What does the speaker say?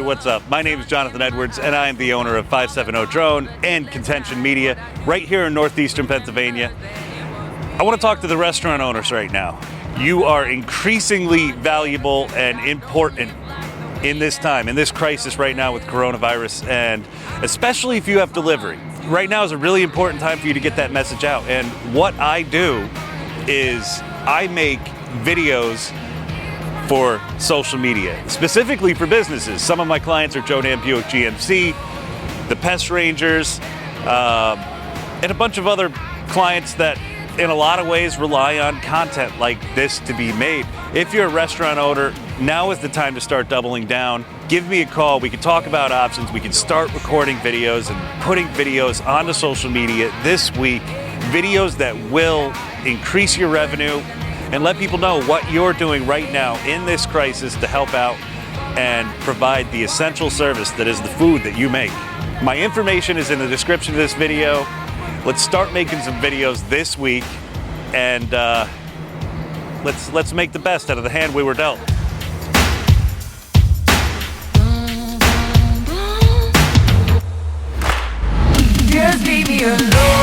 what's up? My name is Jonathan Edwards, and I am the owner of 570 Drone and Contention Media right here in northeastern Pennsylvania. I want to talk to the restaurant owners right now. You are increasingly valuable and important in this time, in this crisis right now with coronavirus, and especially if you have delivery. Right now is a really important time for you to get that message out. And what I do is I make videos for social media, specifically for businesses. Some of my clients are Joe Dan Buick GMC, the Pest Rangers, and a bunch of other clients that in a lot of ways rely on content like this to be made. If you're a restaurant owner, now is the time to start doubling down. Give me a call. We can talk about options. We can start recording videos and putting videos onto social media this week, videos that will increase your revenue and let people know what you're doing right now in this crisis to help out and provide the essential service that is the food that you make. My information is in the description of this video. Let's start making some videos this week, and let's make the best out of the hand we were dealt. Just leave me alone.